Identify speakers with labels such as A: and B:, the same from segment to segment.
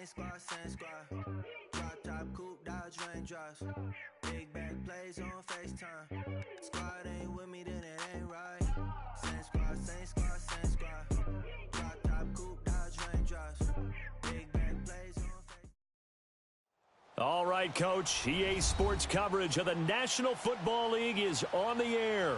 A: same squad. Drop top coupe, dodge raindrops. Big back plays on FaceTime. Squad ain't with me, then it ain't right. Same squad. Drop top coupe, dodge raindrops. Big back plays on FaceTime.
B: All right, Coach. EA Sports coverage of the National Football League is on the air.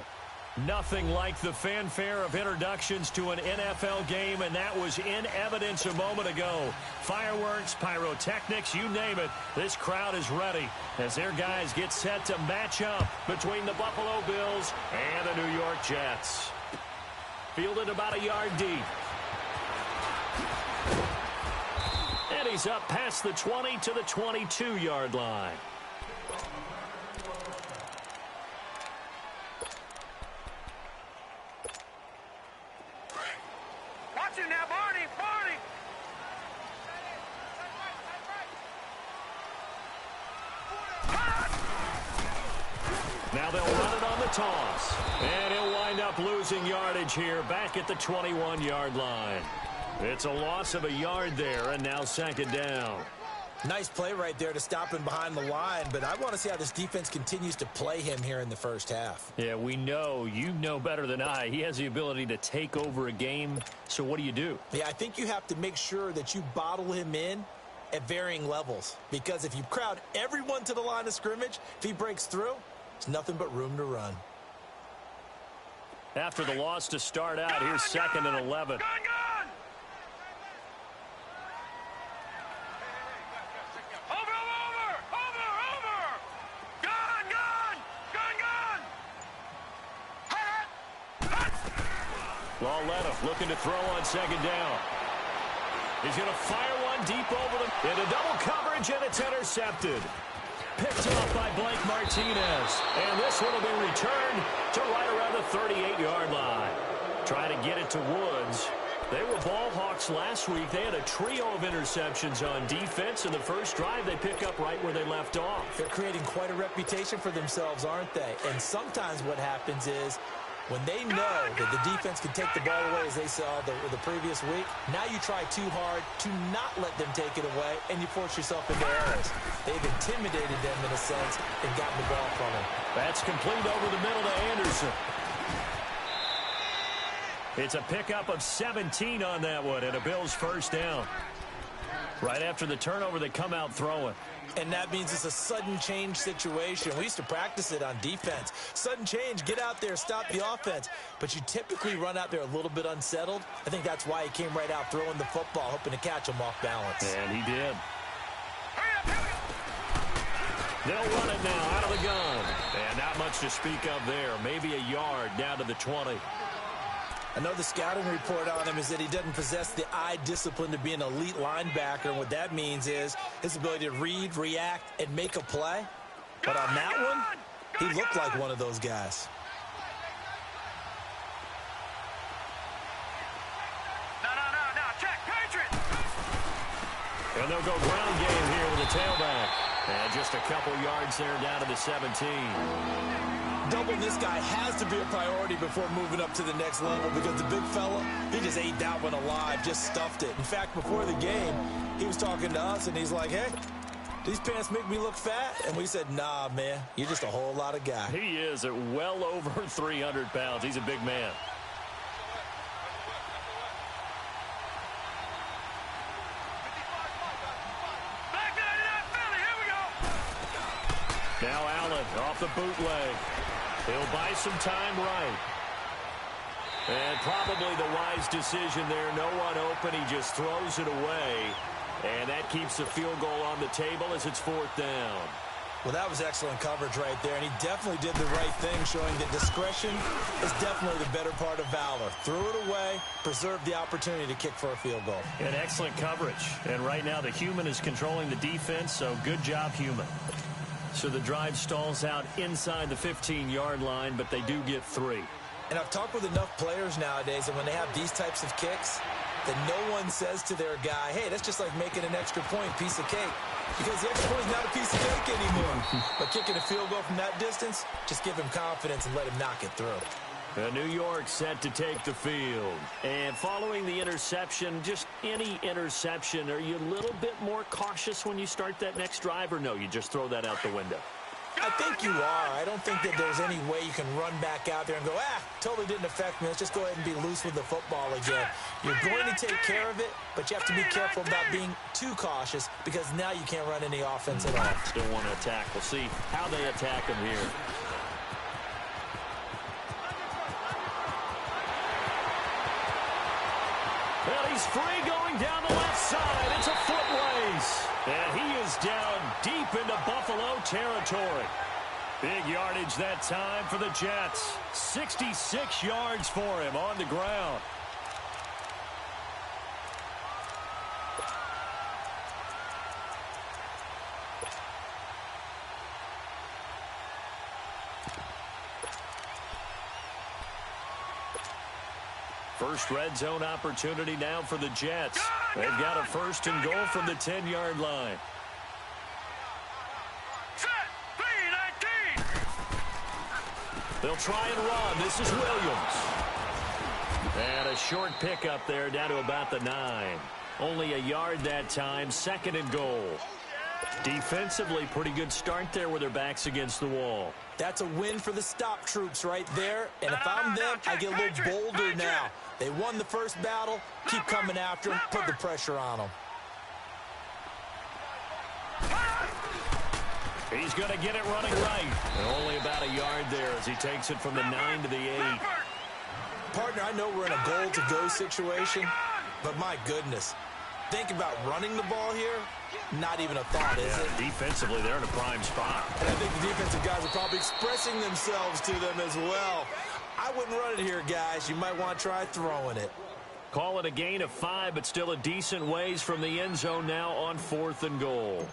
B: Nothing like the fanfare of introductions to an NFL game, and that was in evidence a moment ago. Fireworks, pyrotechnics, you name it. This crowd is ready as their guys get set to match up between the Buffalo Bills and the New York Jets. Fielded about a yard deep. And he's up past the 20 to the 22-yard line. Now they'll run it on the toss. And he'll wind up losing yardage here back at the 21-yard line. It's a loss of a yard there, and now second down.
C: Nice play right there to stop him behind the line, but I want to see how this defense continues to play him here in the first half.
B: Yeah, we know. You know better than I. He has the ability to take over a game, so what do?
C: Yeah, I think you have to make sure that you bottle him in at varying levels, because if you crowd everyone to the line of scrimmage, if he breaks through, there's nothing but room to run.
B: After the loss to start out, here's second and 11. Lauletta looking to throw on second down. He's going to fire one deep over them. Into double coverage, and it's intercepted. Picked off by Blake Martinez. And this one will be returned to right around the 38-yard line. Trying to get it to Woods. They were ball hawks last week. They had a trio of interceptions on defense. In the first drive, they pick up right where they left off.
C: They're creating quite a reputation for themselves, aren't they? And sometimes what happens is, when they know that the defense can take the ball away, as they saw the previous week, now you try too hard to not let them take it away, and you force yourself into errors. They've intimidated them in a sense and gotten the ball from them.
B: That's complete over the middle to Anderson. It's a pickup of 17 on that one, and a Bills first down. Right after the turnover, they come out throwing.
C: And that means it's a sudden change situation. We used to practice it on defense. Sudden change, get out there, stop the offense. But you typically run out there a little bit unsettled. I think that's why he came right out throwing the football, hoping to catch him off balance.
B: And he did. They'll run it now out of the gun. And not much to speak of there. Maybe a yard down to the 20.
C: I know the scouting report on him is that he doesn't possess the eye discipline to be an elite linebacker. And what that means is his ability to read, react, and make a play. But on that one, he looked like one of those guys.
D: No, check, Patriots!
B: And they'll go ground game here with a tailback. And just a couple yards there down to the 17.
C: Doubling this guy has to be a priority before moving up to the next level, because the big fella, he just ate that one alive, just stuffed it. In fact, before the game, he was talking to us, and he's like, hey, these pants make me look fat? And we said, nah, man, you're just a whole lot of guy.
B: He is at well over 300 pounds. He's a big man. Now Allen off the bootleg. He'll buy some time right. And probably the wise decision there. No one open. He just throws it away. And that keeps the field goal on the table as it's fourth down.
C: Well, that was excellent coverage right there. And he definitely did the right thing, showing that discretion is definitely the better part of valor. Threw it away, preserved the opportunity to kick for a field goal.
B: And excellent coverage. And right now the human is controlling the defense, so good job, human. So the drive stalls out inside the 15-yard line, but they do get 3.
C: And I've talked with enough players nowadays, and when they have these types of kicks, that no one says to their guy, hey, that's just like making an extra point, piece of cake. Because the extra point is not a piece of cake anymore. But kicking a field goal from that distance, just give him confidence and let him knock it through.
B: New York set to take the field. And following the interception, just any interception, are you a little bit more cautious when you start that next drive, or no, you just throw that out the window?
C: I think you are. I don't think that there's any way you can run back out there and go, totally didn't affect me. Let's just go ahead and be loose with the football again. You're going to take care of it, but you have to be careful about being too cautious because now you can't run any offense at all.
B: Still want to attack. We'll see how they attack him here. Well, he's free going down the left side. It's a foot race. And he is down deep into Buffalo territory. Big yardage that time for the Jets. 66 yards for him on the ground. First red zone opportunity now for the Jets. They've got a 1st and goal from the 10-yard line. They'll try and run. This is Williams. And a short pickup there down to about the 9. Only a yard that time. 2nd and goal. Defensively, pretty good start there with their backs against the wall.
C: That's a win for the stop troops right there. And if I'm them, I get a little bolder now. They won the first battle. Keep coming after them. Put the pressure on them.
B: He's going to get it running right. And only about a yard there as he takes it from the 9 to the 8.
C: Partner, I know we're in a goal-to-go situation, but my goodness. Think about running the ball here. Not even a thought, is it?
B: Defensively, they're in a prime spot.
C: And I think the defensive guys are probably expressing themselves to them as well. I wouldn't run it here, guys. You might want to try throwing it.
B: Call it a gain of 5, but still a decent ways from the end zone now on 4th and goal.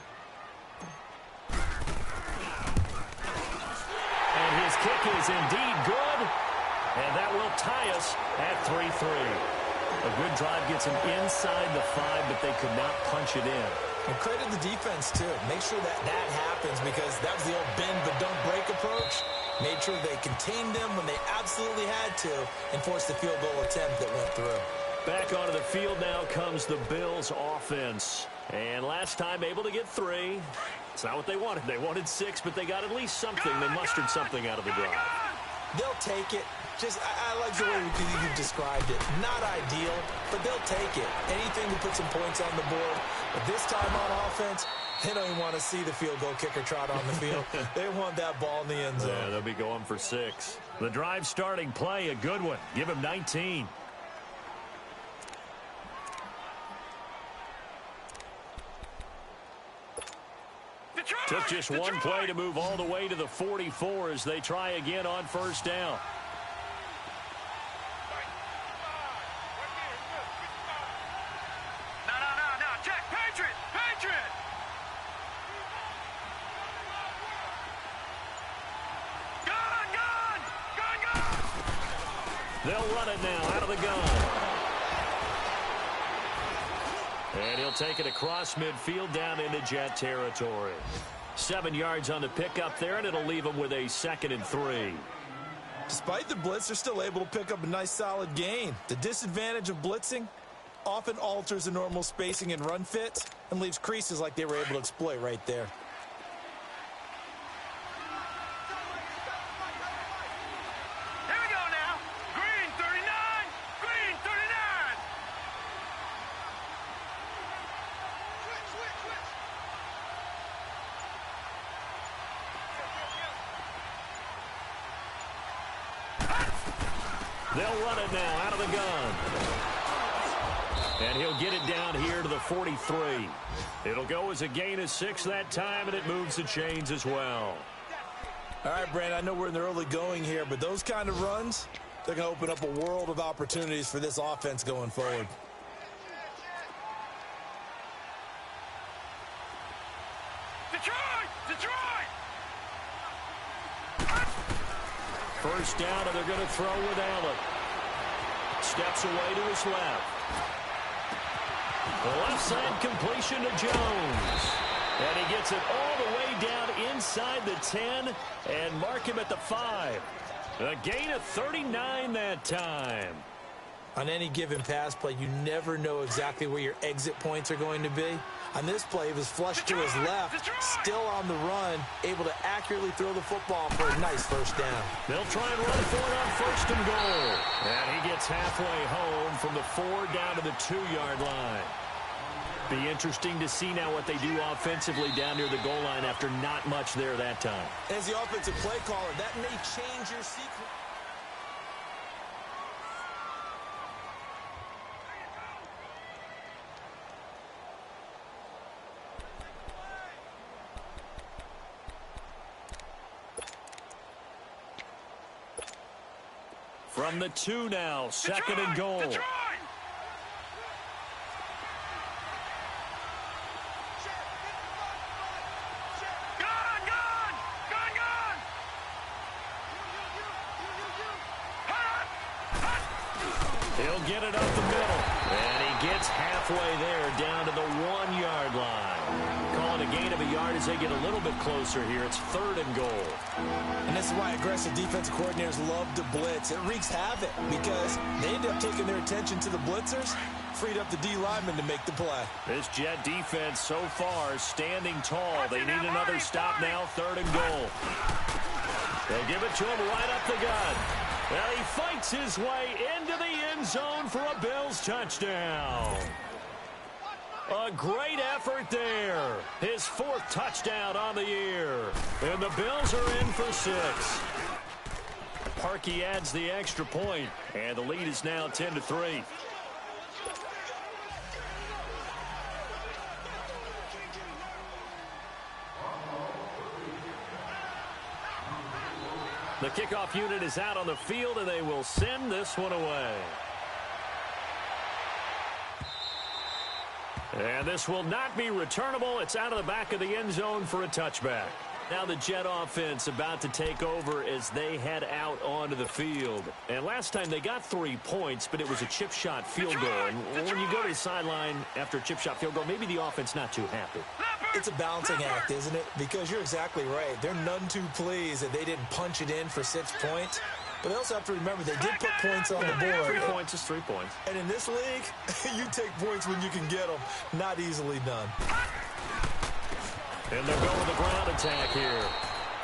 B: And his kick is indeed good. And that will tie us at 3-3. A good drive gets him inside the 5, but they could not punch it in.
C: And credit the defense, too. Make sure that happens because that was the old bend but don't break approach. Made sure they contained them when they absolutely had to and forced the field goal attempt that went through.
B: Back onto the field now comes the Bills offense. And last time able to get 3. It's not what they wanted. They wanted 6, but they got at least something. They mustered something out of the drive.
C: They'll take it. Just, I like the way you described it. Not ideal, but they'll take it. Anything to put some points on the board. But this time on offense, they don't even want to see the field goal kicker trot on the field. They want that ball in the end zone.
B: Yeah, they'll be going for 6. The drive starting play, a good one. Give him 19. Took just one play to move all the way to the 44 as they try again on 1st down.
D: No, check, Patriot! Gun!
B: They'll run it now out of the gun. And he'll take it across midfield down into Jet territory. 7 yards on the pickup there, and it'll leave him with a 2nd and 3.
C: Despite the blitz, they're still able to pick up a nice solid gain. The disadvantage of blitzing often alters the normal spacing and run fits and leaves creases like they were able to exploit right there.
D: Here we go now. Green 39.
B: They'll run it now out of the gun. And he'll get it down here to the 43. It'll go as a gain of 6 that time, and it moves the chains as well.
C: All right, Brandon, I know we're in the early going here, but those kind of runs, they're going to open up a world of opportunities for this offense going forward.
D: Detroit!
B: 1st down, and they're going to throw with Allen. Steps away to his left. The left side completion to Jones. And he gets it all the way down inside the 10 and mark him at the 5. A gain of 39 that time.
C: On any given pass play, you never know exactly where your exit points are going to be. On this play, he was flushed to his left, still on the run, able to accurately throw the football for a nice first down.
B: They'll try and run for it on 1st and goal. And he gets halfway home from the 4 down to the 2-yard line. Be interesting to see now what they do offensively down near the goal line after not much there that time.
C: As the offensive play caller, that may change your sequence.
B: From the 2 now, 2nd and goal.
D: Detroit!
B: He'll get it up the middle. And he gets halfway there down to the 1-yard line. Calling a gain of a yard as they get a little bit closer here. It's 3rd and goal.
C: And this is why aggressive defensive coordinators love to blitz. It wreaks havoc because they end up taking their attention to the blitzers, freed up the D lineman to make the play.
B: This Jet defense so far standing tall. They need another stop now, 3rd and goal. They'll give it to him right up the gut. Well, he fights his way into the end zone for a Bills touchdown. A great effort there. His 4th touchdown on the year. And the Bills are in for 6. Parkey adds the extra point, and the lead is now 10-3. The kickoff unit is out on the field, and they will send this one away. And this will not be returnable. It's out of the back of the end zone for a touchback. Now the Jet offense about to take over as they head out onto the field. And last time they got 3 points, but it was a chip shot field goal. And when you go to the sideline after a chip shot field goal, maybe the offense not too happy.
C: It's a balancing act, isn't it? Because you're exactly right. They're none too pleased that they didn't punch it in for 6 points. But they also have to remember they did put points on the board.
B: 3 points is 3 points.
C: And in this league, you take points when you can get them. Not easily done.
B: And they'll go with the ground attack here.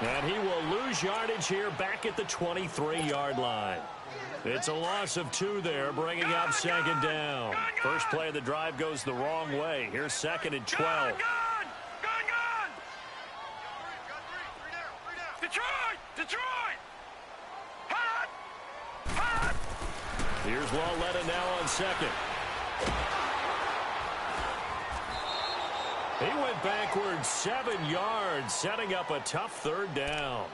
B: And he will lose yardage here back at the 23-yard line. It's a loss of 2 there, bringing up 2nd down. First play of the drive goes the wrong way. Here's 2nd and 12.
D: Detroit!
B: Here's Walletta now on 2nd. He went backwards 7 yards, setting up a tough 3rd down.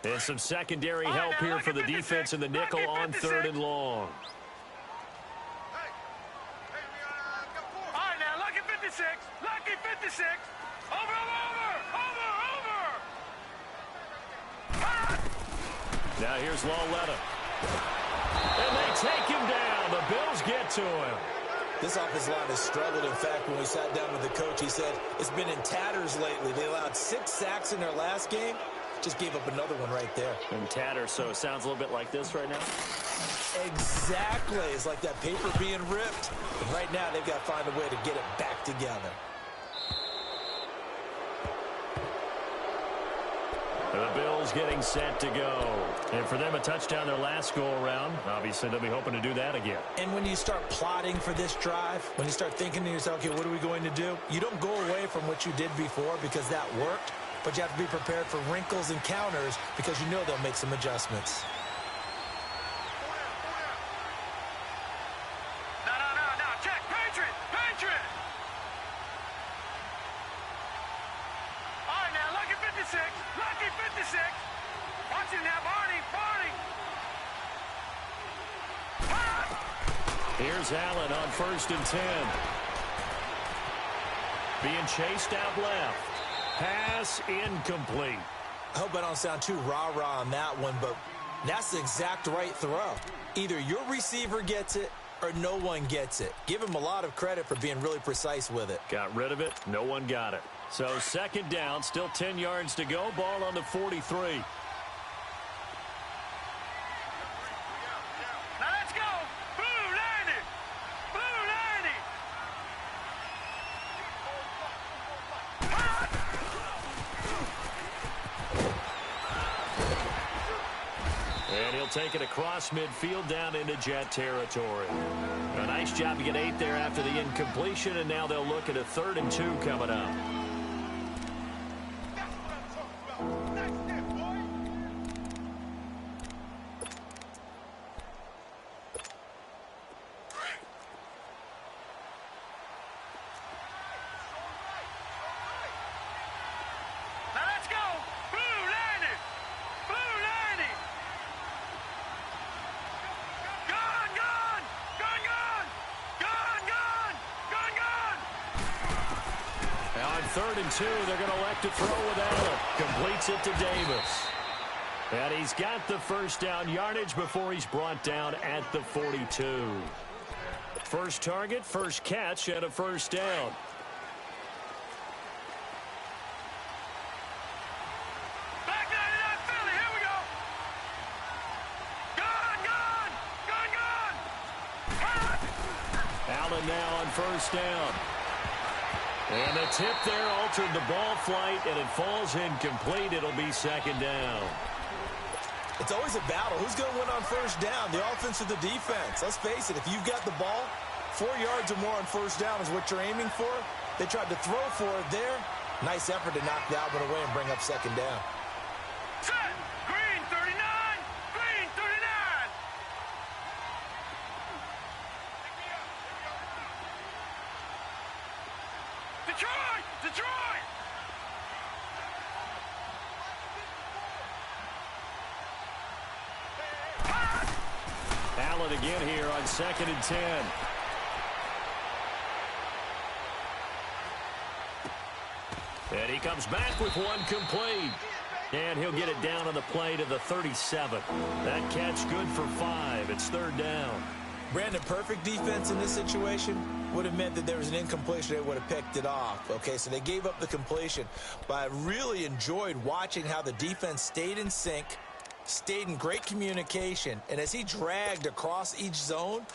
B: And some secondary help here for the defense in the nickel on 3rd and long.
D: All right, now, lucky 56. Lucky 56. Over.
B: Now here's Walletta. And they take him down. The Bills get to him.
C: This offensive line has struggled. In fact, when we sat down with the coach, he said it's been in tatters lately. They allowed 6 sacks in their last game. Just gave up another one right there.
B: In tatters, so it sounds a little bit like this right now.
C: Exactly. It's like that paper being ripped. And right now, they've got to find a way to get it back together.
B: The Bills getting set to go. And for them, a touchdown their last go-around. Obviously, they'll be hoping to do that again.
C: And when you start plotting for this drive, when you start thinking to yourself, okay, what are we going to do? You don't go away from what you did before because that worked. But you have to be prepared for wrinkles and counters because you know they'll make some adjustments.
D: No. Check. Patriot. All right, now, lucky 56. Lucky 56. Watch it now, Barney.
B: Here's Allen on 1st and 10. Being chased out left. Pass incomplete.
C: I hope I don't sound too rah-rah on that one, but that's the exact right throw. Either your receiver gets it or no one gets it. Give him a lot of credit for being really precise with it.
B: Got rid of it. No one got it. So second down, still 10 yards to go. Ball on the 43. And he'll take it across midfield down into Jet territory. A nice job to get 8 there after the incompletion, and now they'll look at a 3rd and 2 coming up. On 3rd and 2, they're going to elect to throw with Allen. Completes it to Davis. And he's got the first down yardage before he's brought down at the 42. First target, first catch, and a first down.
D: Back 99 Philly, here we go. Gone.
B: Allen now on first down. And the tip there altered the ball flight, and it falls incomplete. It'll be second down.
C: It's always a battle. Who's going to win on first down, the offense or the defense? Let's face it, if you've got the ball, 4 yards or more on first down is what you're aiming for. They tried to throw for it there. Nice effort to knock that one away and bring up second down.
D: Set. Green 39. Green 39. Detroit! Detroit!
B: Allen again here on 2nd and 10. And he comes back with one complete. And he'll get it down on the play to the 37. That catch good for 5. It's 3rd down.
C: Brandon, perfect defense in this situation would have meant that there was an incompletion. They would have picked it off. Okay, so they gave up the completion. But I really enjoyed watching how the defense stayed in sync, stayed in great communication. And as he dragged across each zone,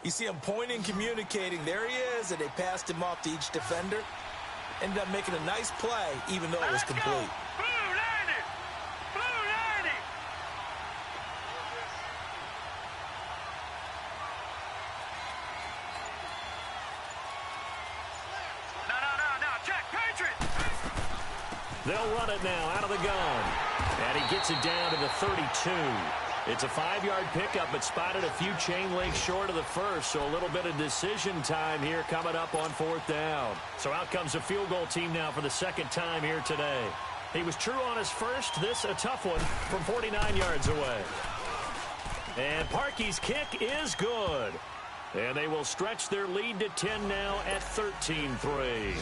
C: you see him pointing, communicating. There he is, and they passed him off to each defender. Ended up making a nice play, even though it was complete.
B: They'll run it now out of the gun. And he gets it down to the 32. It's a 5-yard pickup, but spotted a few chain links short of the first, so a little bit of decision time here coming up on 4th down. So out comes the field goal team now for the second time here today. He was true on his first. This a tough one from 49 yards away. And Parkey's kick is good. And they will stretch their lead to 10 now at 13-3.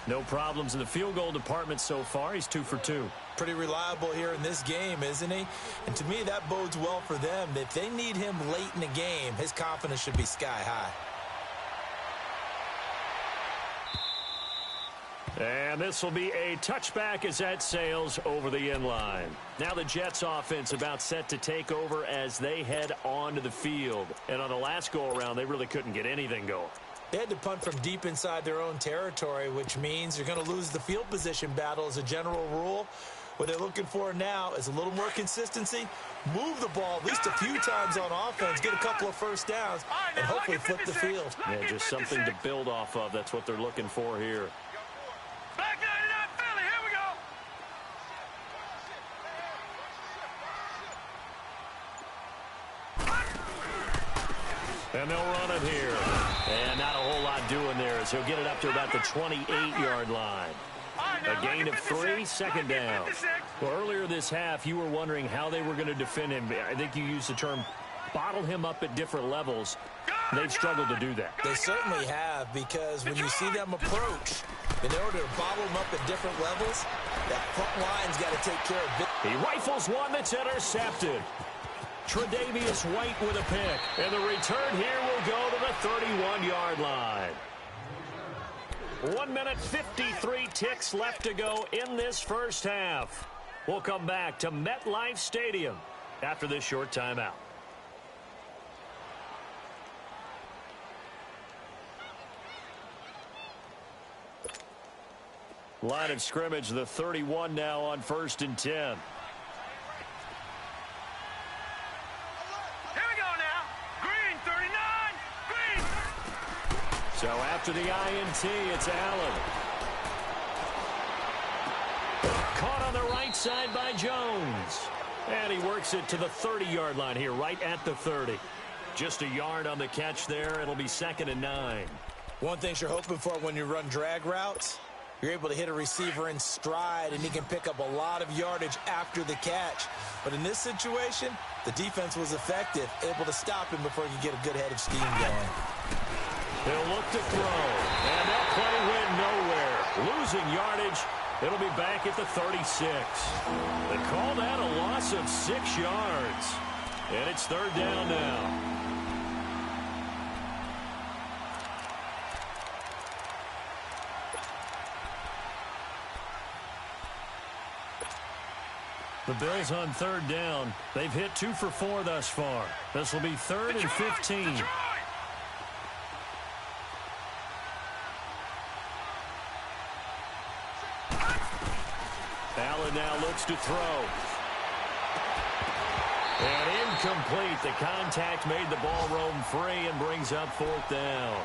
B: No problems in the field goal department so far. He's 2 for 2.
C: Pretty reliable here in this game, isn't he? And to me, that bodes well for them. If they need him late in the game, his confidence should be sky high.
B: And this will be a touchback as that sails over the end line. Now the Jets offense about set to take over as they head onto the field. And on the last go-around, they really couldn't get anything going.
C: They had to punt from deep inside their own territory, which means you're going to lose the field position battle as a general rule. What they're looking for now is a little more consistency, move the ball at least a few times on offense, get a couple of first downs, and hopefully flip the field.
B: Yeah, just something to build off of. That's what they're looking for here.
D: Back 99 Philly, here we go.
B: And they'll run it here. And not a whole lot doing there as he'll get it up to about the 28-yard line. A gain of 3, second down. Well, earlier this half, you were wondering how they were going to defend him. I think you used the term bottle him up at different levels. They've struggled to do that.
C: They certainly have, because when you see them approach, in order to bottle them up at different levels, that front line's got to take care of it.
B: He rifles one that's intercepted. Tre'Davious White with a pick. And the return here will go to the 31-yard line. 1 minute 53 ticks left to go in this first half. We'll come back to MetLife Stadium after this short timeout. Line of scrimmage, the 31 now on 1st and 10.
D: Here we go now. Green, 39. Green.
B: So after the INT, it's Allen. Caught on the right side by Jones. And he works it to the 30-yard line here, right at the 30. Just a yard on the catch there. It'll be 2nd and 9.
C: One thing you're hoping for when you run drag routes, you're able to hit a receiver in stride, and he can pick up a lot of yardage after the catch. But in this situation, the defense was effective, able to stop him before he could get a good head of steam going.
B: He'll look to throw, and that play went nowhere. Losing yardage, it'll be back at the 36. They call that a loss of 6 yards, and it's 3rd down now. The Bills on 3rd down. They've hit 2 for 4 thus far. This will be 3rd and 15. Allen now looks to throw. And incomplete. The contact made the ball roam free and brings up 4th down.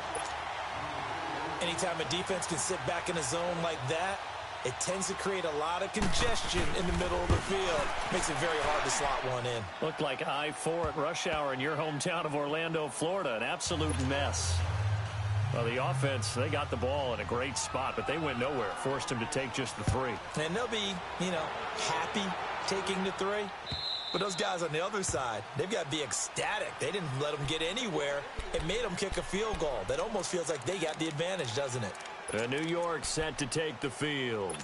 C: Anytime a defense can sit back in a zone like that, it tends to create a lot of congestion in the middle of the field. Makes it very hard to slot one in.
B: Looked like I-4 at rush hour in your hometown of Orlando, Florida. An absolute mess. Well, the offense, they got the ball in a great spot, but they went nowhere. Forced him to take just the 3.
C: And they'll be, happy taking the 3. But those guys on the other side, they've got to be ecstatic. They didn't let them get anywhere. It made them kick a field goal. That almost feels like they got the advantage, doesn't it?
B: New York set to take the field.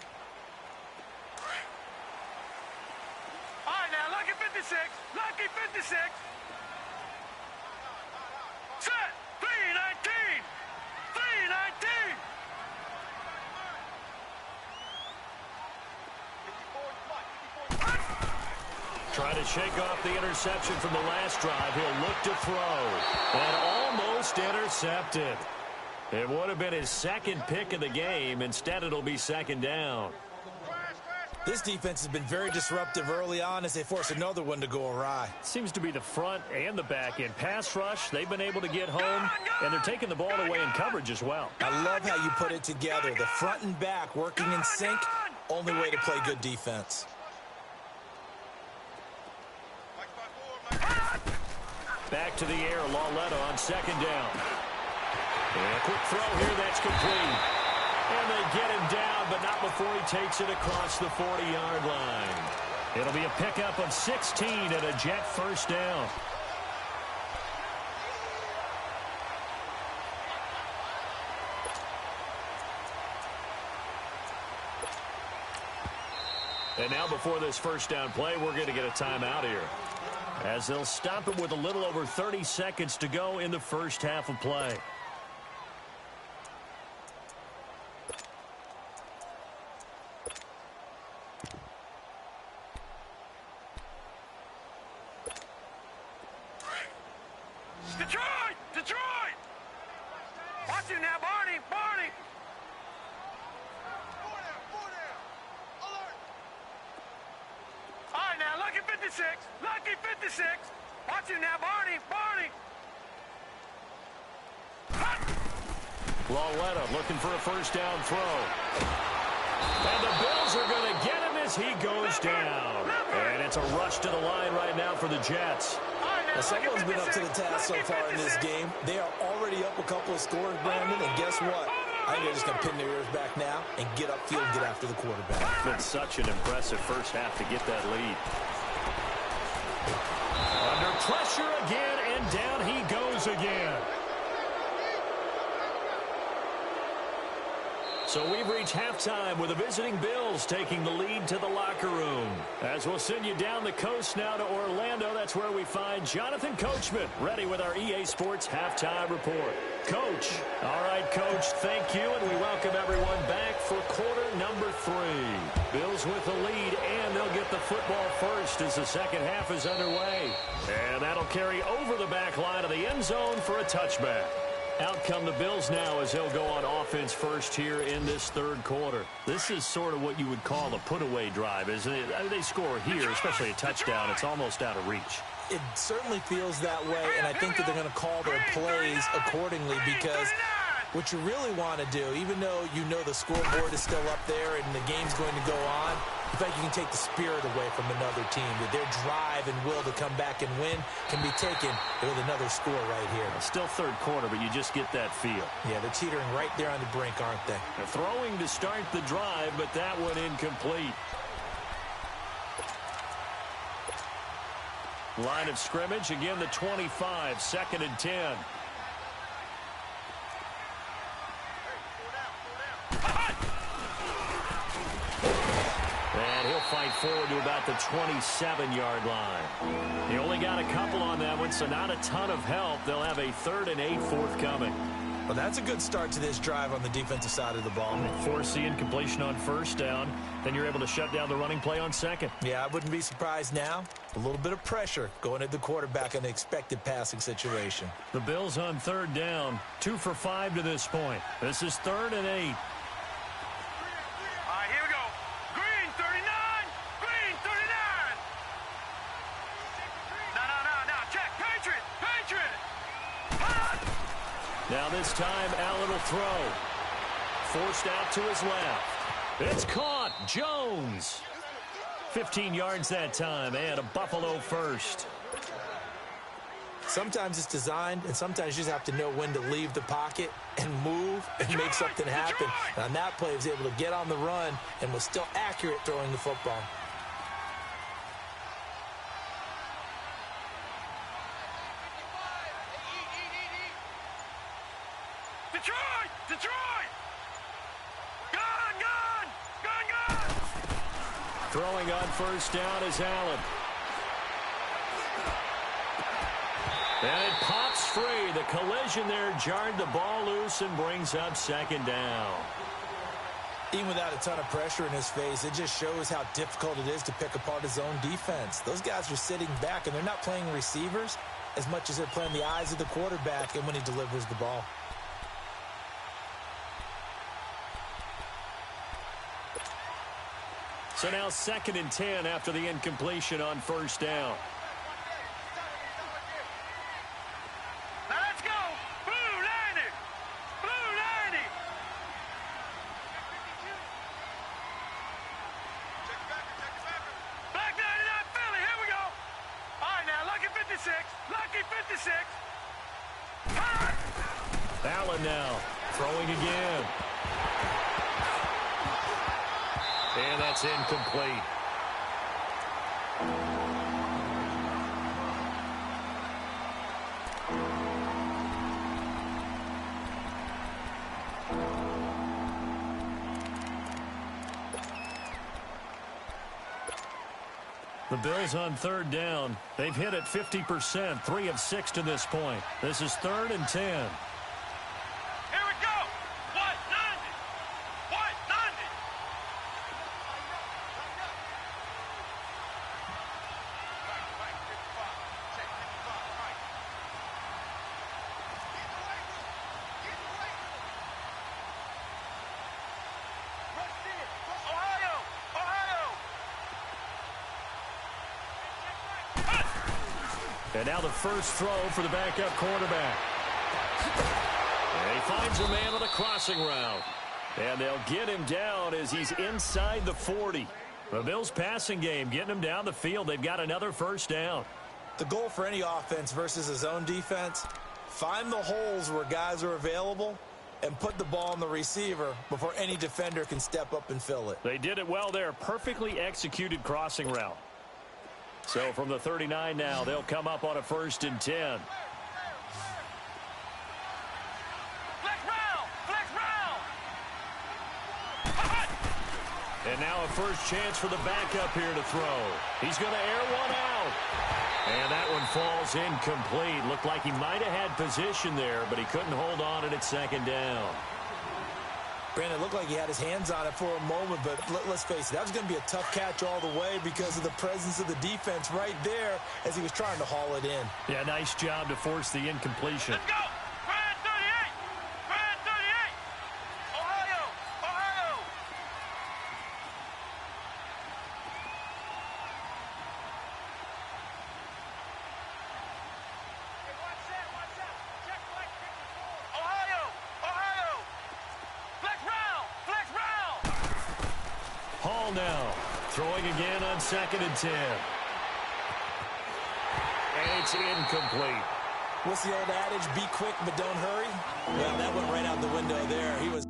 D: All right, now, lucky 56. Lucky 56. Set. 319. 319.
B: Trying to shake off the interception from the last drive. He'll look to throw. And almost intercepted. It would have been his 2nd pick of the game. Instead, it'll be 2nd down.
C: This defense has been very disruptive early on as they force another one to go awry.
B: Seems to be the front and the back end. Pass rush, they've been able to get home, and they're taking the ball away in coverage as well.
C: I love how you put it together. The front and back working in sync, only way to play good defense.
B: Back to the air, Lauletta on 2nd down. And a quick throw here, that's complete. And they get him down, but not before he takes it across the 40-yard line. It'll be a pickup of 16 and a Jet 1st down. And now before this 1st down play, we're going to get a timeout here, as they'll stop it with a little over 30 seconds to go in the first half of play.
D: Detroit! Detroit! Watch him now, Barney! Barney! All right, now, lucky 56. Lucky 56. Watch him now, Barney! Barney!
B: Lauletta looking for a 1st down throw. And the Bills are going to get him as he goes down. And it's a rush to the line right now for the Jets.
C: Well, someone's been up to the task so far in this game. They are already up a couple of scores, Brandon, and guess what? I think they're just going to pin their ears back now and get upfield and get after the quarterback.
B: It's been such an impressive first half to get that lead. Under pressure again, and down he goes again. So So we've reached halftime with the visiting Bills taking the lead to the locker room. As we'll send you down the coast now to Orlando, that's where we find Jonathan Coachman, ready with our EA Sports Halftime Report. Coach. All right, Coach, thank you, and we welcome everyone back for quarter number 3. Bills with the lead, and they'll get the football first as the second half is underway. And that'll carry over the back line of the end zone for a touchback. Out come the Bills now as they'll go on offense first here in this third quarter. This is sort of what you would call a put-away drive, isn't it? I mean, they score here, especially a touchdown. It's almost out of reach.
C: It certainly feels that way, and I think that they're going to call their plays accordingly because what you really want to do, even though you know the scoreboard is still up there and the game's going to go on, you feel like you can take the spirit away from another team, that their drive and will to come back and win can be taken with another score right here.
B: Still third quarter, but you just get that feel.
C: Yeah, they're teetering right there on the brink, aren't they?
B: They're throwing to start the drive, but that one incomplete. Line of scrimmage, again the 25, 2nd and 10. And he'll fight forward to about the 27-yard line. He only got a couple on that one, so not a ton of help. They'll have a 3rd and 8 forthcoming.
C: Well, that's a good start to this drive on the defensive side of the ball.
B: Force the incompletion on first down. Then you're able to shut down the running play on second.
C: Yeah, I wouldn't be surprised now. A little bit of pressure going at the quarterback in an expected passing situation.
B: The Bills on 3rd down. 2 for 5 to this point. This is 3rd and 8.
D: All right, here we go. Green, 39. Green, 39. No. Check. Patriot.
B: Now this time, Allen will throw. Forced out to his left. It's caught. Jones. 15 yards that time, and a Buffalo first.
C: Sometimes it's designed, and sometimes you just have to know when to leave the pocket and move and make something happen. And on that play, he was able to get on the run and was still accurate throwing the football.
D: Detroit! Gun!
B: Throwing on first down is Allen. And it pops free. The collision there jarred the ball loose and brings up 2nd down.
C: Even without a ton of pressure in his face, it just shows how difficult it is to pick apart his own defense. Those guys are sitting back, and they're not playing receivers as much as they're playing the eyes of the quarterback and when he delivers the ball.
B: So now 2nd and 10 after the incompletion on first down.
D: Now let's go. Blue 90. Black 99 Philly. Here we go. All right, now lucky 56.
B: Allen now throwing again. And that's incomplete. The Bills on 3rd down. They've hit it 50%, 3 of 6 to this point. This is 3rd and 10. And now the first throw for the backup quarterback. And he finds a man on the crossing route. And they'll get him down as he's inside the 40. The Bills' passing game getting him down the field. They've got another first down.
C: The goal for any offense versus his own defense, find the holes where guys are available and put the ball on the receiver before any defender can step up and fill it.
B: They did it well there. Perfectly executed crossing route. So from the 39 now, they'll come up on a 1st and 10.
D: Flex round!
B: And now a first chance for the backup here to throw. He's going to air one out. And that one falls incomplete. Looked like he might have had position there, but he couldn't hold on at second down.
C: Brandon, it looked like he had his hands on it for a moment, but let's face it, that was going to be a tough catch all the way because of the presence of the defense right there as he was trying to haul it in.
B: Yeah, nice job to force the incompletion.
D: Let's go! Brand 38! Brand 38! Ohio! Ohio! Hey, watch that, watch that. Check flag 54. Ohio! Ohio! Flex round! Flex round!
B: Hall now, throwing again on 2nd and 10. And it's incomplete.
C: What's the old adage, be quick but don't hurry? Well, that went right out the window there. He was...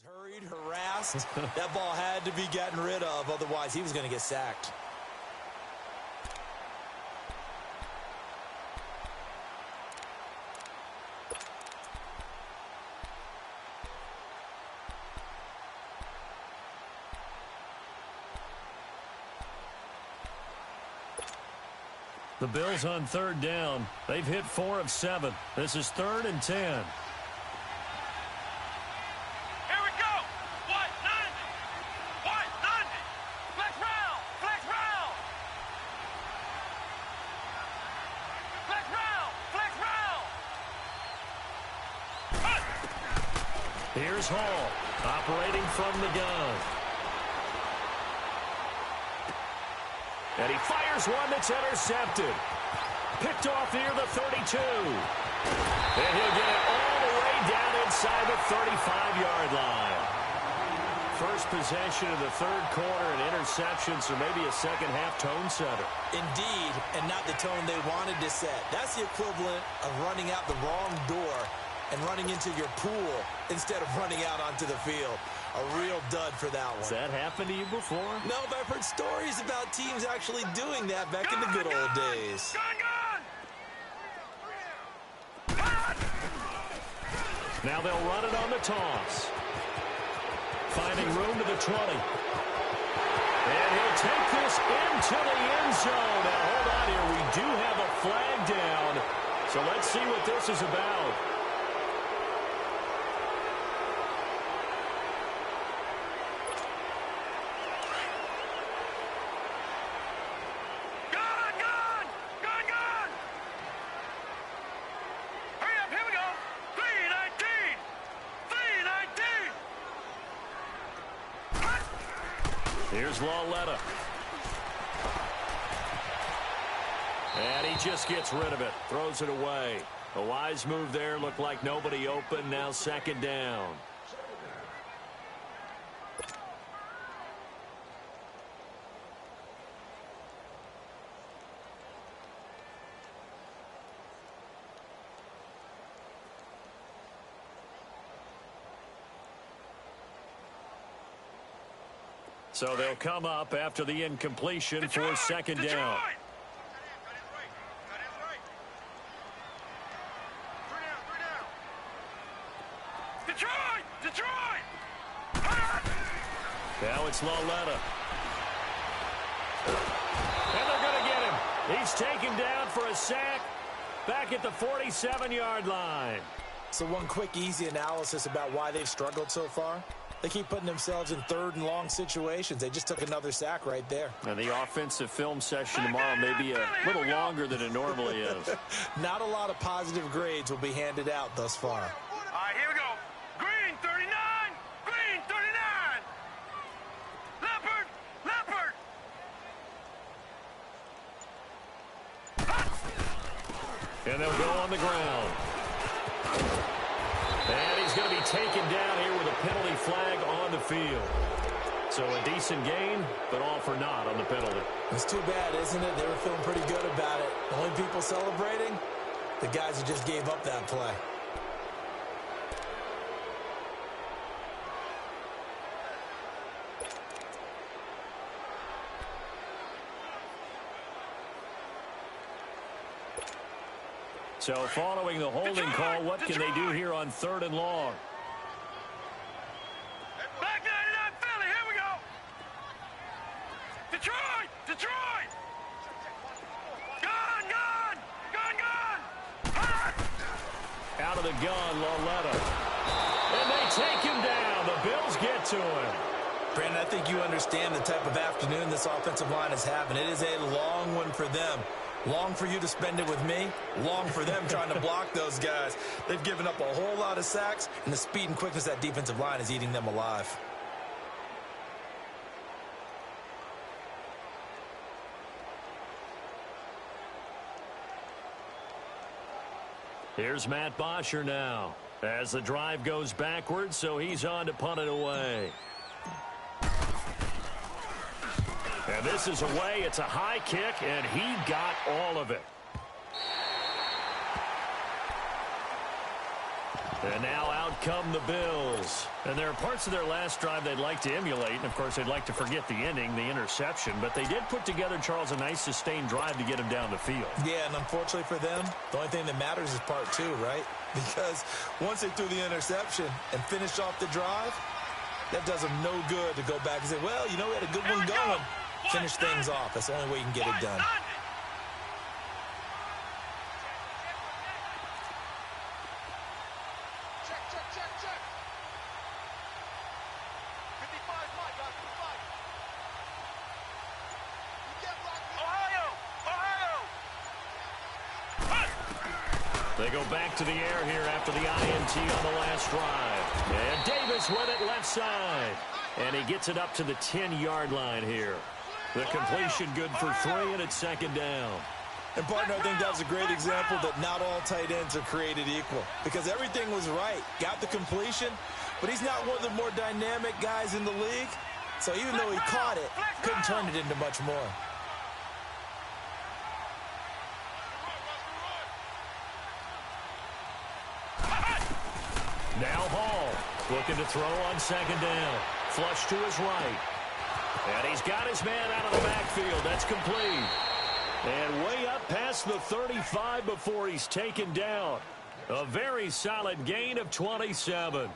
C: hurried, harassed. That ball had to be gotten rid of, otherwise he was going to get sacked.
B: The Bills on 3rd down. They've hit 4 of 7. This is 3rd and 10.
D: Here we go! White 90! White 90! Flex round! Flex round! Flex round! Flex round! Cut!
B: Here's Hall, operating from the gun. And he fires one that's intercepted. Picked off near the 32. And he'll get it all the way down inside the 35-yard line. First possession of the 3rd quarter, and interception, so maybe a second-half tone setter.
C: Indeed, and not the tone they wanted to set. That's the equivalent of running out the wrong door and running into your pool instead of running out onto the field. A real dud for that one. Has
B: that happened to you before?
C: No, but I've heard stories about teams actually doing that back in the good old days.
B: Now they'll run it on the toss. Finding room to the 20. And he'll take this into the end zone. Now, hold on here. We do have a flag down. So let's see what this is about. Here's Lawletta. And he just gets rid of it. Throws it away. A wise move there. Looked like nobody open. Now 2nd down. So they'll come up after the incompletion for 2nd down.
D: Detroit!
B: Now it's Lawletta. And they're going to get him. He's taken down for a sack back at the 47-yard line.
C: So one quick, easy analysis about why they've struggled so far. They keep putting themselves in 3rd and long situations. They just took another sack right there.
B: And the offensive film session tomorrow may be a little longer than it normally is.
C: Not a lot of positive grades will be handed out thus far.
D: All right, here we go. Green 39. Green 39. Leopard. Leopard.
B: And they'll go on the ground. And he's going to be taken down here with a penalty flag on the field. So a decent gain, but all for naught on the penalty.
C: It's too bad, isn't it? They were feeling pretty good about it. The only people celebrating, the guys who just gave up that play.
B: So following the holding call, what can they do here on 3rd and long?
D: Back 99 Philly, here we go. Detroit, Detroit. Gun, gun, gun, gun. Hot.
B: Out of the gun, Loletta. And they take him down. The Bills get to him.
C: Brandon, I think you understand the type of afternoon this offensive line is having. It is a long one for them. Long for you to spend it with me. Long for them trying to block those guys. They've given up a whole lot of sacks, and the speed and quickness of that defensive line is eating them alive.
B: Here's Matt Bosher now as the drive goes backwards, so he's on to punt it away. And this is away. It's a high kick, and he got all of it. And now out come the Bills. And there are parts of their last drive they'd like to emulate. And, of course, they'd like to forget the ending, the interception. But they did put together, Charles, a nice sustained drive to get him down the field.
C: Yeah, and unfortunately for them, the only thing that matters is part 2, right? Because once they threw the interception and finished off the drive, that does them no good to go back and say, well, you know, we had a good one going. Finish things off. That's the only way you can get it done.
B: They go back to the air here after the INT on the last drive. And Davis with it left side. And he gets it up to the 10-yard line here. The completion good for 3, and it's 2nd down.
C: And, partner, I think that was a great example that not all tight ends are created equal. Because everything was right. Got the completion, but he's not one of the more dynamic guys in the league. So even though he caught it, couldn't turn it into much more.
B: Now Hall looking to throw on 2nd down. Flush to his right. And he's got his man out of the backfield. That's complete. And way up past the 35 before he's taken down. A very solid gain of 27.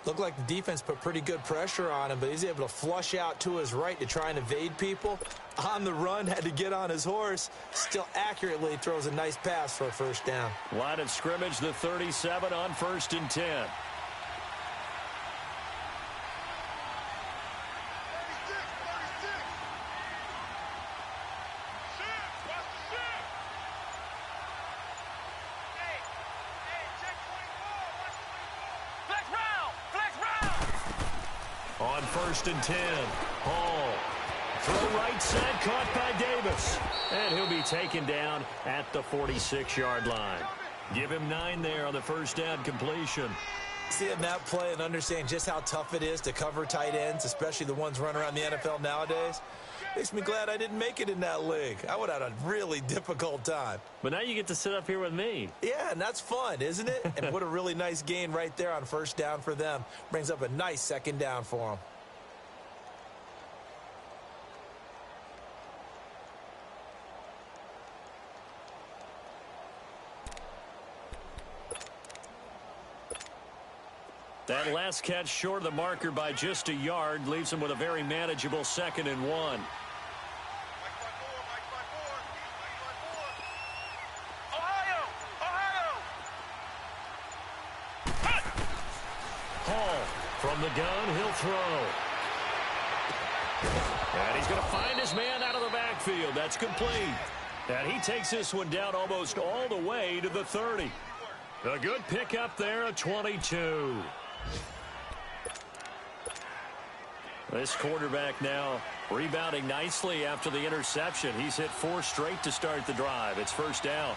C: Looked like the defense put pretty good pressure on him, but he's able to flush out to his right to try and evade people. On the run, had to get on his horse. Still accurately throws a nice pass for a 1st down.
B: Line of scrimmage, the 37 on 1st and 10. On 1st and 10, Hall. Throw right side, caught by Davis. And he'll be taken down at the 46-yard line. Give him 9 there on the 1st down completion.
C: Seeing that play and understanding just how tough it is to cover tight ends, especially the ones running around the NFL nowadays, makes me glad I didn't make it in that league. I would have had a really difficult time.
B: But now you get to sit up here with me.
C: Yeah, and that's fun, isn't it? And what a really nice gain right there on 1st down for them. Brings up a nice 2nd down for them.
B: That last catch short of the marker by just a yard leaves him with a very manageable 2nd and 1. Hall from the gun, he'll throw. And he's going to find his man out of the backfield. That's complete. And he takes this one down almost all the way to the 30. A good pickup there, a 22. This quarterback now rebounding nicely after the interception. He's hit 4 straight to start the drive. It's 1st down.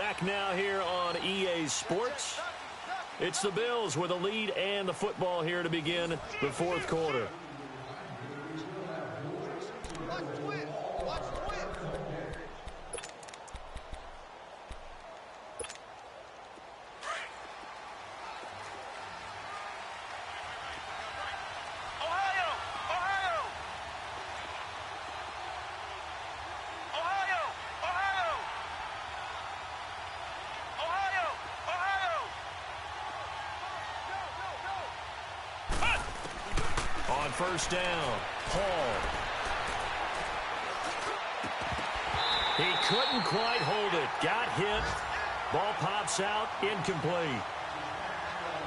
B: Back now here on EA Sports. It's the Bills with a lead and the football here to begin the fourth quarter. First down, Paul. He couldn't quite hold it. Got hit. Ball pops out, incomplete.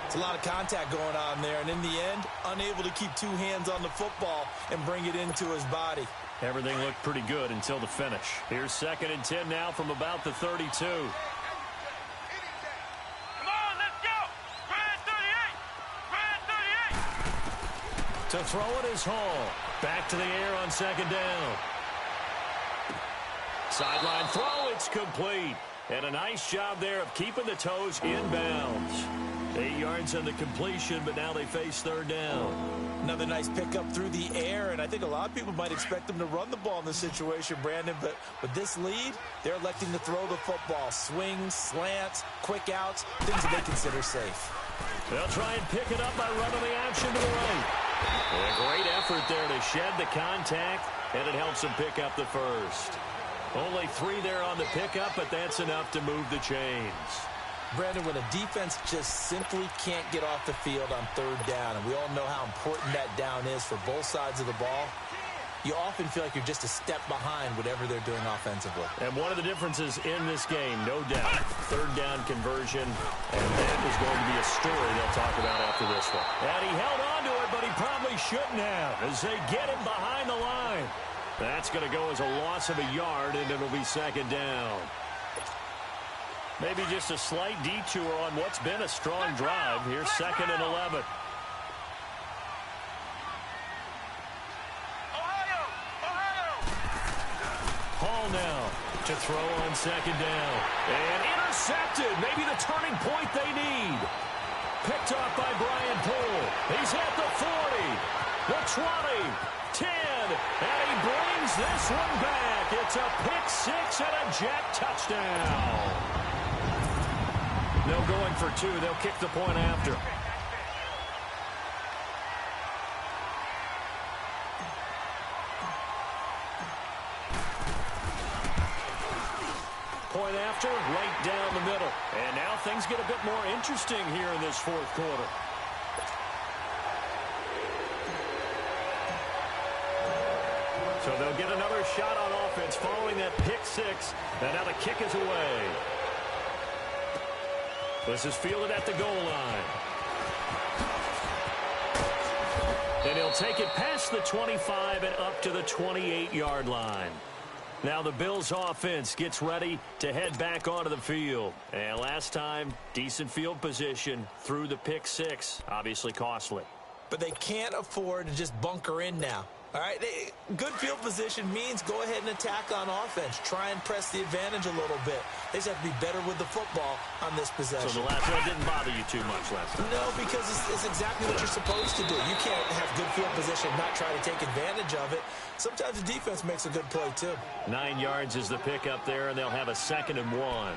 C: It's a lot of contact going on there, and in the end, unable to keep two hands on the football and bring it into his body.
B: Everything looked pretty good until the finish. Here's 2nd and 10 now from about the 32. To throw it is Hall. Back to the air on 2nd down. Sideline throw, it's complete. And a nice job there of keeping the toes in bounds. 8 yards on the completion, but now they face 3rd down.
C: Another nice pickup through the air, and I think a lot of people might expect them to run the ball in this situation, Brandon, but with this lead, they're electing to throw the football. Swings, slants, quick outs, things that they consider safe.
B: They'll try and pick it up by running the option to the right. And a great effort there to shed the contact, and it helps them pick up the first. Only 3 there on the pickup, but that's enough to move the chains.
C: Brandon, when a defense just simply can't get off the field on 3rd down, and we all know how important that down is for both sides of the ball, you often feel like you're just a step behind whatever they're doing offensively.
B: And one of the differences in this game, no doubt, 3rd down conversion, and that is going to be a story they'll talk about after this one. And he held on to it, but he probably shouldn't have, as they get him behind the line. That's going to go as a loss of a yard, and it'll be 2nd down. Maybe just a slight detour on what's been a strong drive. Here's 2nd and 11. Hall now to throw on 2nd down. And intercepted. Maybe the turning point they need. Picked off by Brian Poole. He's at the 40, the 20, 10, and he brings this one back. It's a pick 6 and a jet touchdown. No going for 2. They'll kick the point after. Point after, right down the middle. And now things get a bit more interesting here in this fourth quarter. So they'll get another shot on offense following that pick 6. And now the kick is away. This is fielded at the goal line. And he'll take it past the 25 and up to the 28-yard line. Now the Bills offense gets ready to head back onto the field. And last time, decent field position through the pick 6. Obviously costly.
C: But they can't afford to just bunker in now. All right, good field position means go ahead and attack on offense. Try and press the advantage a little bit. They just have to be better with the football on this possession.
B: So the last one didn't bother you too much last time?
C: No, because it's exactly what you're supposed to do. You can't have good field position and not try to take advantage of it. Sometimes the defense makes a good play, too.
B: 9 yards is the pickup there, and they'll have a 2nd and 1.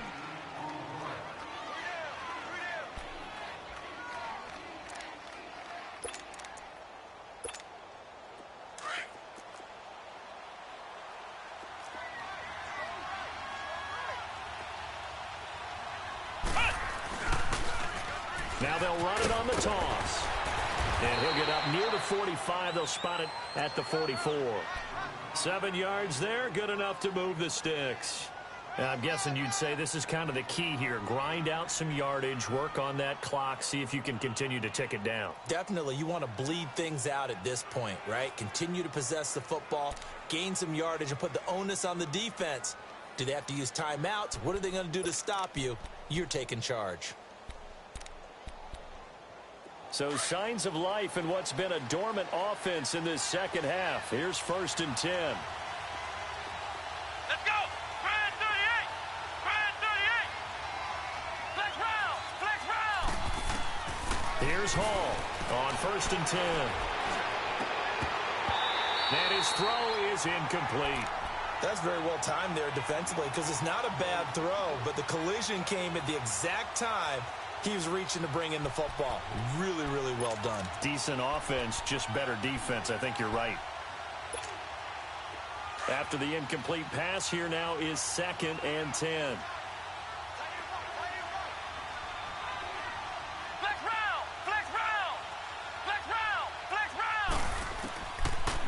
B: Now they'll run it on the toss. And he'll get up near the 45. They'll spot it at the 44. 7 yards there, good enough to move the sticks. And I'm guessing you'd say this is kind of the key here. Grind out some yardage, work on that clock, see if you can continue to tick it down.
C: Definitely. You want to bleed things out at this point, right? Continue to possess the football, gain some yardage, and put the onus on the defense. Do they have to use timeouts? What are they going to do to stop you? You're taking charge.
B: So signs of life in what's been a dormant offense in this second half. Here's 1st and 10.
D: Let's go! Brand 38! Brand 38!
B: Here's Hall on 1st and 10. And his throw is incomplete.
C: That's very well timed there defensively because it's not a bad throw, but the collision came at the exact time he was reaching to bring in the football. Really, really well done.
B: Decent offense, just better defense. I think you're right. After the incomplete pass, here now is 2nd and 10.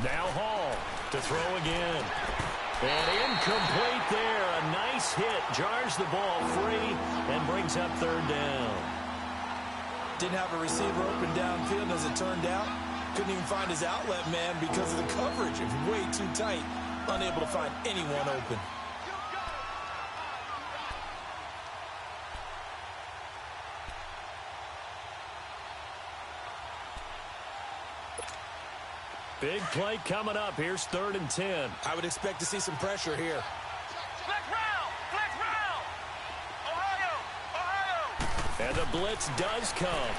B: Now Hall to throw again. And incomplete there. A nice hit. Jars the ball free and brings up 3rd down.
C: Didn't have a receiver open downfield as it turned out. Couldn't even find his outlet man because of the coverage. It was way too tight. Unable to find anyone open.
B: Big play coming up. Here's 3rd and 10.
C: I would expect to see some pressure here.
D: Flex round! Ohio!
B: And the blitz does come.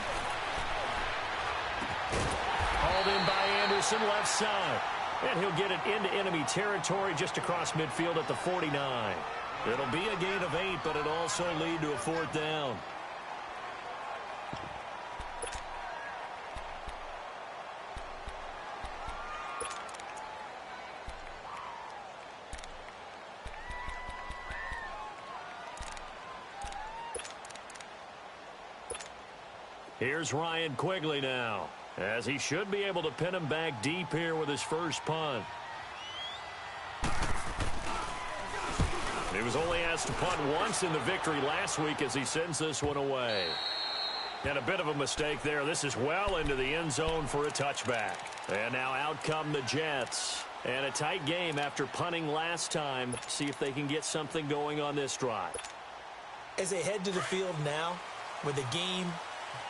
B: Hauled in by Anderson, left side. And he'll get it into enemy territory just across midfield at the 49. It'll be a gain of 8, but it'll also lead to a 4th down. Here's Ryan Quigley now, as he should be able to pin him back deep here with his first punt. He was only asked to punt once in the victory last week as he sends this one away. And a bit of a mistake there. This is well into the end zone for a touchback. And now out come the Jets. And a tight game after punting last time. See if they can get something going on this drive.
C: As they head to the field now, with the game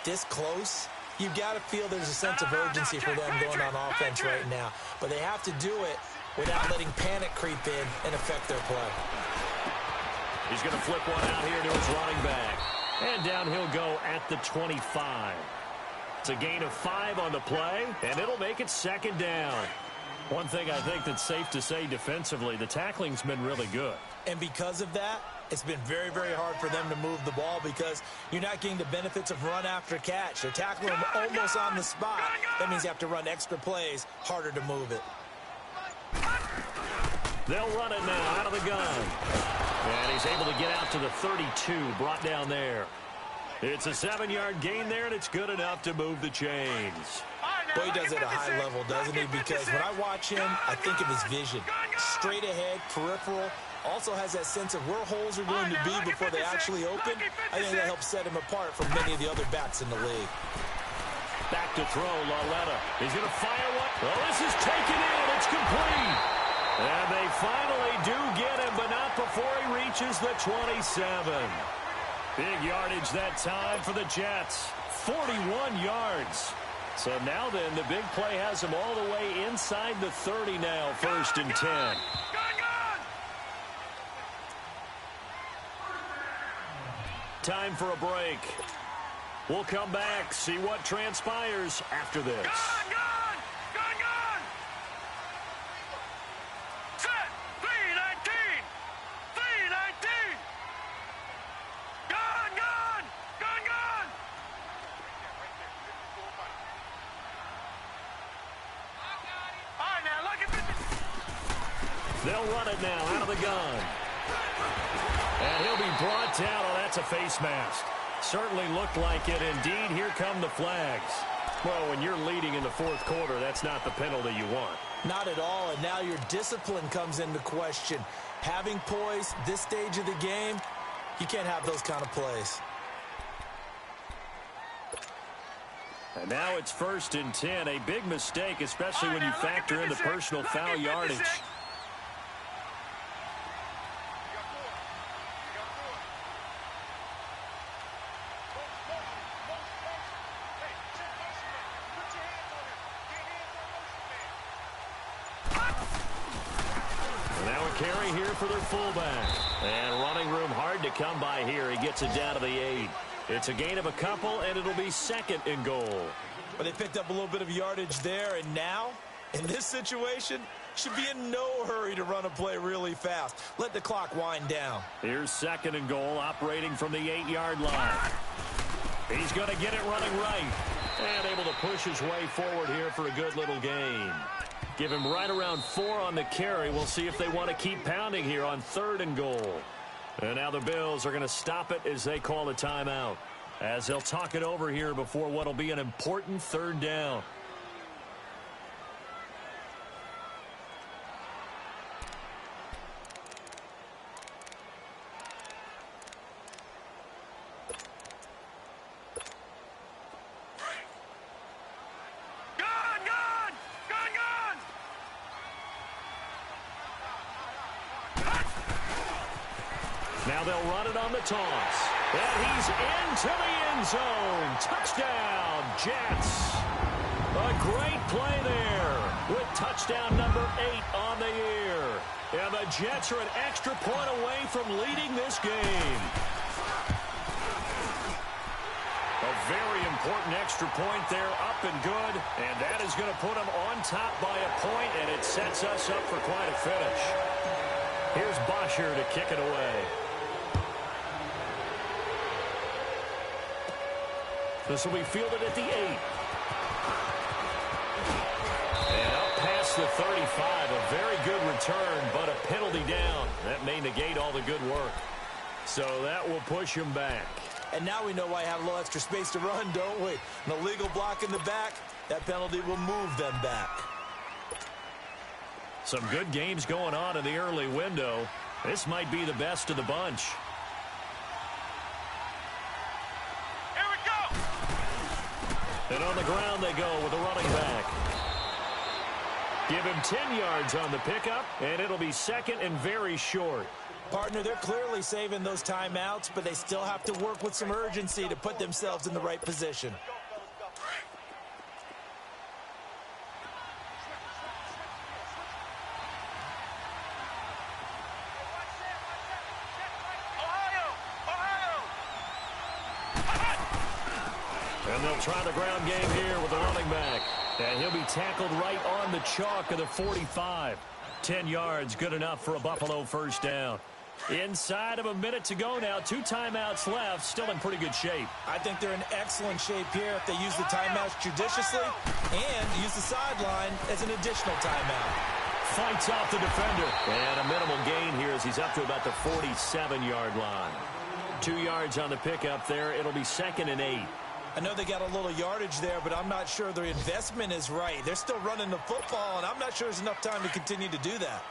C: this close, you've got to feel there's a sense of urgency for them going on offense right now. But they have to do it without letting panic creep in and affect their play.
B: He's going to flip one out here to his running back. And down he'll go at the 25. It's a gain of 5 on the play, and it'll make it 2nd down. One thing I think that's safe to say defensively, the tackling's been really good.
C: And because of that, it's been very, very hard for them to move the ball because you're not getting the benefits of run after catch. They're tackling them almost on the spot. That means you have to run extra plays, harder to move it.
B: They'll run it now out of the gun. And he's able to get out to the 32, brought down there. It's a 7-yard gain there, and it's good enough to move the chains.
C: Boy, he does it at a high level, doesn't he? Because when I watch him, I think of his vision. Straight ahead, peripheral, also has that sense of where holes are going to be before they actually open. I think that helps set him apart from many of the other backs in the league.
B: Back to throw, Laletta. He's going to fire one. Well, this is taken in. It's complete. And they finally do get him, but not before he reaches the 27. Big yardage that time for the Jets. 41 yards. So now then, the big play has him all the way inside the 30 now, 1st and 10. Time for a break. We'll come back, see what transpires after this. They'll run it now out of the gun. And he'll be brought down. Oh, that's a face mask. Certainly looked like it. Indeed, here come the flags. Well, when you're leading in the 4th quarter, that's not the penalty you want.
C: Not at all, and now your discipline comes into question. Having poise this stage of the game, you can't have those kind of plays.
B: And now it's 1st and 10. A big mistake, especially when you factor in the personal foul yardage. Carry here for their fullback. And running room hard to come by here. He gets it down to the 8. It's a gain of a couple, and it'll be second and goal.
C: But they picked up a little bit of yardage there, and now, in this situation, should be in no hurry to run a play really fast. Let the clock wind down.
B: Here's second and goal, operating from the 8-yard line. He's going to get it running right. And able to push his way forward here for a good little gain. Give him right around 4 on the carry. We'll see if they want to keep pounding here on third and goal. And now the Bills are going to stop it as they call a timeout, as they'll talk it over here before what will be an important third down. Now they'll run it on the toss. And he's into the end zone. Touchdown, Jets. A great play there with touchdown number 8 on the year. And the Jets are an extra point away from leading this game. A very important extra point there, up and good. And that is going to put them on top by a point, and it sets us up for quite a finish. Here's Bosher to kick it away. This will be fielded at the 8. And up past the 35. A very good return, but a penalty down. That may negate all the good work. So that will push him back.
C: And now we know why I have a little extra space to run, don't we? An illegal block in the back. That penalty will move them back.
B: Some good games going on in the early window. This might be the best of the bunch. And on the ground they go with a running back. Give him 10 yards on the pickup, and it'll be second and very short.
C: Partner, they're clearly saving those timeouts, but they still have to work with some urgency to put themselves in the right position.
B: And they'll try the ground game here with the running back. And he'll be tackled right on the chalk of the 45. 10 yards, good enough for a Buffalo first down. Inside of a minute to go now. 2 timeouts left. Still in pretty good shape.
C: I think they're in excellent shape here if they use the timeouts judiciously and use the sideline as an additional timeout.
B: Fights off the defender. And a minimal gain here as he's up to about the 47-yard line. 2 yards on the pickup there. It'll be second and 8.
C: I know they got a little yardage there, but I'm not sure their investment is right. They're still running the football, and I'm not sure there's enough time to continue to do that.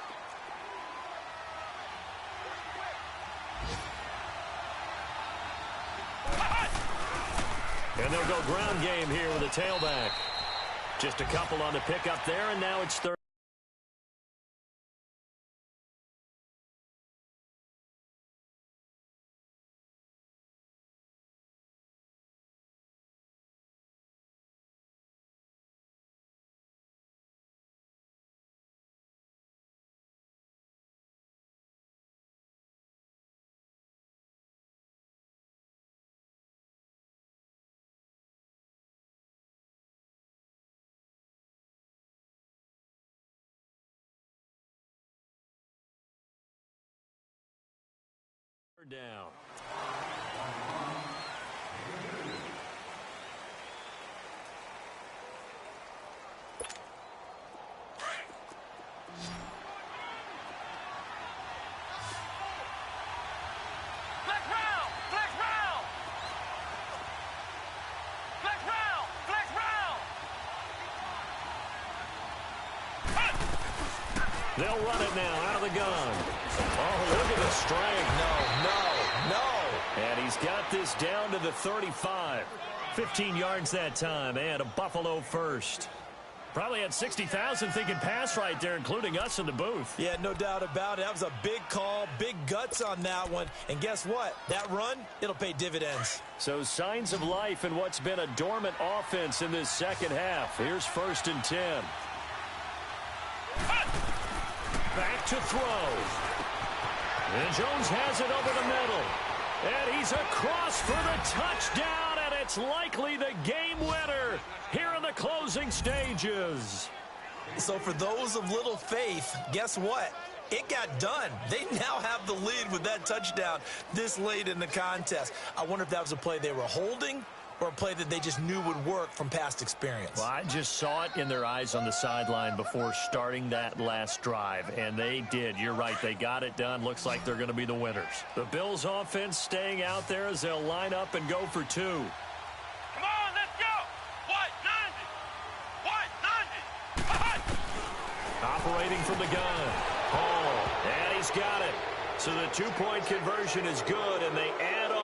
B: And they'll go ground game here with a tailback. Just a couple on the pickup there, and now it's third. Down. They'll run it now out of the gun. Oh, look at the strength. No. And he's got this down to the 35. 15 yards that time, and a Buffalo first. Probably had 60,000 thinking pass right there, including us in the booth.
C: Yeah, no doubt about it. That was a big call, big guts on that one. And guess what? That run, it'll pay dividends.
B: So signs of life in what's been a dormant offense in this second half. Here's 1st and 10. Back to throw. And Jones has it over the middle. And he's across for the touchdown, and it's likely the game winner here in the closing stages.
C: So for those of little faith, guess what? It got done. They now have the lead with that touchdown this late in the contest. I wonder if that was a play they were holding or a play that they just knew would work from past experience.
B: Well, I just saw it in their eyes on the sideline before starting that last drive, and they did. You're right. They got it done. Looks like they're going to be the winners. The Bills offense staying out there as they'll line up and go for two.
D: Come on, let's go. White 90. White 90.
B: Operating from the gun. Hall, and he's got it. So the two-point conversion is good, and they add